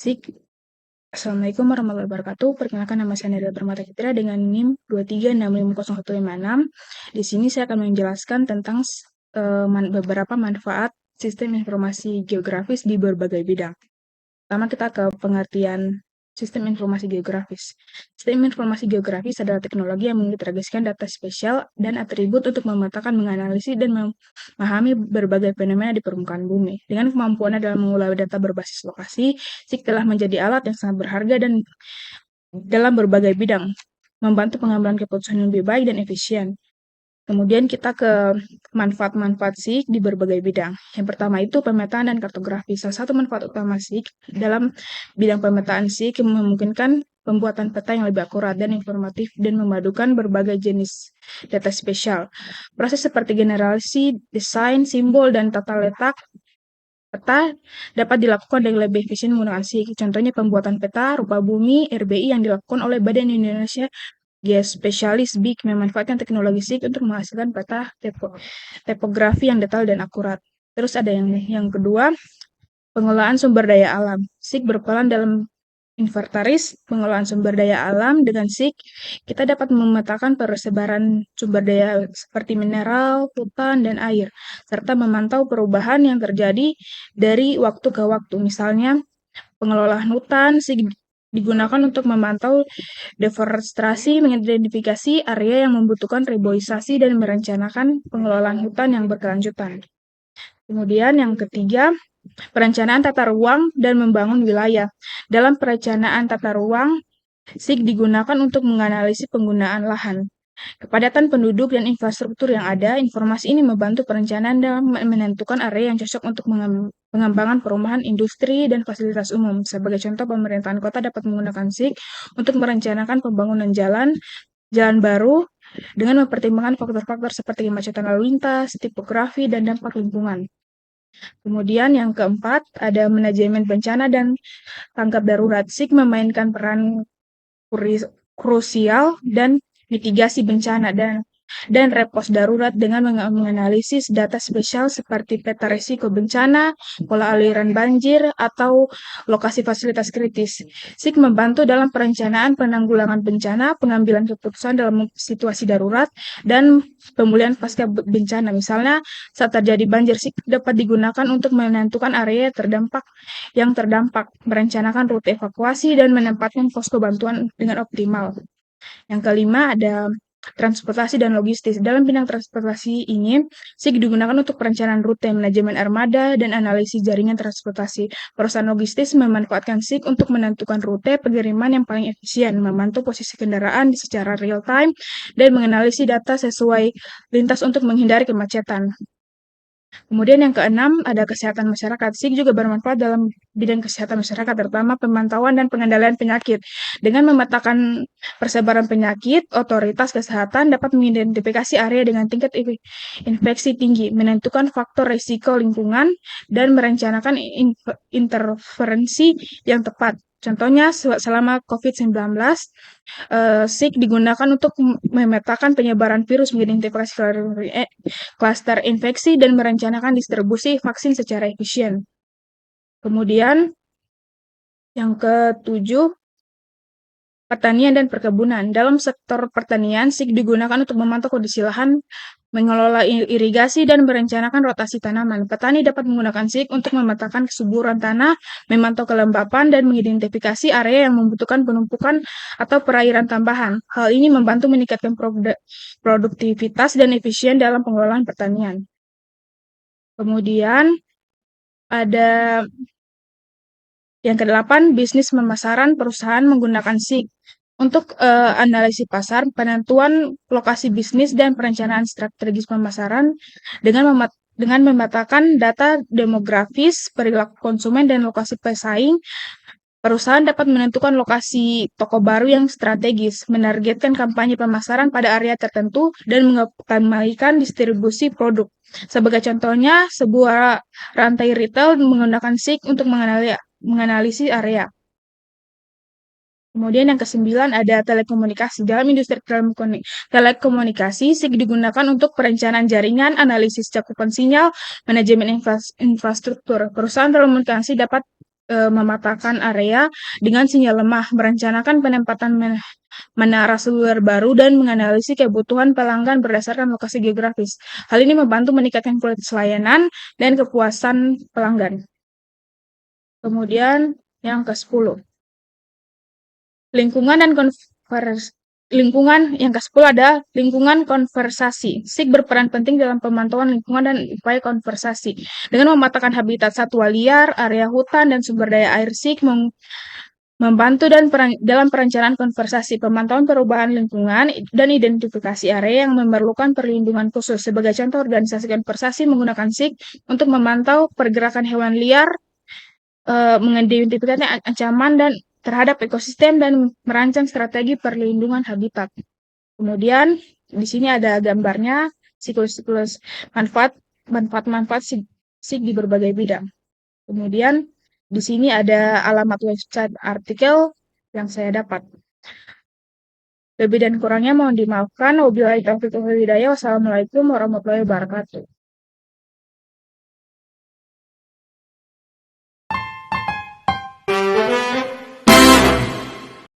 SIG. Assalamualaikum warahmatullahi wabarakatuh. Perkenalkan, nama saya Nada Permata Citra dengan NIM 23650156. Di sini saya akan menjelaskan tentang beberapa manfaat sistem informasi geografis di berbagai bidang. Pertama, kita ke pengertian sistem informasi geografis. Sistem informasi geografis adalah teknologi yang mengintegrasikan data spesial dan atribut untuk memetakan, menganalisis, dan memahami berbagai fenomena di permukaan bumi. Dengan kemampuannya dalam mengolah data berbasis lokasi, SIG telah menjadi alat yang sangat berharga dan dalam berbagai bidang, membantu pengambilan keputusan yang lebih baik dan efisien. Kemudian kita ke manfaat-manfaat SIG di berbagai bidang. Yang pertama itu pemetaan dan kartografi. Salah satu manfaat utama SIG dalam bidang pemetaan SIG memungkinkan pembuatan peta yang lebih akurat dan informatif dan memadukan berbagai jenis data spesial. Proses seperti generasi, desain, simbol, dan tata letak peta dapat dilakukan dengan lebih efisien menggunakan SIG. Contohnya pembuatan peta rupa bumi (RBI) yang dilakukan oleh Badan Indonesia Geospasialis BIG memanfaatkan teknologi SIG untuk menghasilkan peta topografi yang detail dan akurat. Terus ada yang kedua, pengelolaan sumber daya alam. SIG berperan dalam inventaris pengelolaan sumber daya alam. Dengan SIG, kita dapat memetakan persebaran sumber daya seperti mineral, hutan, dan air, serta memantau perubahan yang terjadi dari waktu ke waktu. Misalnya, pengelolaan hutan, SIG digunakan untuk memantau deforestasi, mengidentifikasi area yang membutuhkan reboisasi, dan merencanakan pengelolaan hutan yang berkelanjutan. Kemudian yang ketiga, perencanaan tata ruang dan membangun wilayah. Dalam perencanaan tata ruang, SIG digunakan untuk menganalisis penggunaan lahan, kepadatan penduduk, dan infrastruktur yang ada. Informasi ini membantu perencanaan dalam menentukan area yang cocok untuk pengembangan perumahan, industri, dan fasilitas umum. Sebagai contoh, pemerintahan kota dapat menggunakan SIG untuk merencanakan pembangunan jalan baru dengan mempertimbangkan faktor-faktor seperti kemacetan lalu lintas, tipografi, dan dampak lingkungan. Kemudian yang keempat, ada manajemen bencana dan tanggap darurat. SIG memainkan peran krusial dan mitigasi bencana dan respons darurat dengan menganalisis data spesial seperti peta risiko bencana, pola aliran banjir, atau lokasi fasilitas kritis. SIG membantu dalam perencanaan penanggulangan bencana, pengambilan keputusan dalam situasi darurat, dan pemulihan pasca bencana. Misalnya, saat terjadi banjir, SIG dapat digunakan untuk menentukan area yang terdampak, merencanakan rute evakuasi, dan menempatkan posko bantuan dengan optimal. Yang kelima ada transportasi dan logistik. Dalam bidang transportasi ini, SIG digunakan untuk perencanaan rute, manajemen armada, dan analisis jaringan transportasi. Perusahaan logistik memanfaatkan SIG untuk menentukan rute pengiriman yang paling efisien, memantau posisi kendaraan secara real time, dan menganalisis data sesuai lintas untuk menghindari kemacetan. Kemudian yang keenam, ada kesehatan masyarakat. SIG juga bermanfaat dalam bidang kesehatan masyarakat, terutama pemantauan dan pengendalian penyakit. Dengan memetakan persebaran penyakit, otoritas kesehatan dapat mengidentifikasi area dengan tingkat infeksi tinggi, menentukan faktor risiko lingkungan, dan merencanakan intervensi yang tepat. Contohnya, selama COVID-19, SIG digunakan untuk memetakan penyebaran virus, mengidentifikasi klaster infeksi, dan merencanakan distribusi vaksin secara efisien. Kemudian, yang ketujuh, pertanian dan perkebunan. Dalam sektor pertanian, SIG digunakan untuk memantau kondisi lahan, mengelola irigasi, dan merencanakan rotasi tanaman. Petani dapat menggunakan SIG untuk memetakan kesuburan tanah, memantau kelembapan, dan mengidentifikasi area yang membutuhkan penumpukan atau perairan tambahan. Hal ini membantu meningkatkan produktivitas dan efisien dalam pengelolaan pertanian. Kemudian ada yang kedelapan, bisnis pemasaran. Perusahaan menggunakan SIG untuk analisis pasar, penentuan lokasi bisnis, dan perencanaan strategis pemasaran dengan memetakan data demografis, perilaku konsumen, dan lokasi pesaing. Perusahaan dapat menentukan lokasi toko baru yang strategis, menargetkan kampanye pemasaran pada area tertentu, dan mengoptimalkan distribusi produk. Sebagai contohnya, sebuah rantai retail menggunakan SIG untuk menganalisis area. Kemudian yang kesembilan ada telekomunikasi. Dalam industri telekomunikasi, SIG digunakan untuk perencanaan jaringan, analisis cakupan sinyal, manajemen infrastruktur. Perusahaan telekomunikasi dapat memetakan area dengan sinyal lemah, merencanakan penempatan menara seluler baru, dan menganalisis kebutuhan pelanggan berdasarkan lokasi geografis. Hal ini membantu meningkatkan kualitas layanan dan kepuasan pelanggan. Kemudian yang ke-10, lingkungan dan yang ke-10 ada lingkungan konversasi. SIG berperan penting dalam pemantauan lingkungan dan upaya konversasi. Dengan memetakan habitat satwa liar, area hutan, dan sumber daya air, SIG membantu dalam perencanaan konversasi, pemantauan perubahan lingkungan, dan identifikasi area yang memerlukan perlindungan khusus. Sebagai contoh, organisasi konversasi menggunakan SIG untuk memantau pergerakan hewan liar, mengidentifikasi ancaman dan terhadap ekosistem, dan merancang strategi perlindungan habitat. Kemudian di sini ada gambarnya siklus-siklus manfaat SIG di berbagai bidang. Kemudian di sini ada alamat website artikel yang saya dapat. Lebih dan kurangnya mohon dimaafkan. Wabillahi taufiq wal hidayah. Wassalamualaikum warahmatullahi wabarakatuh.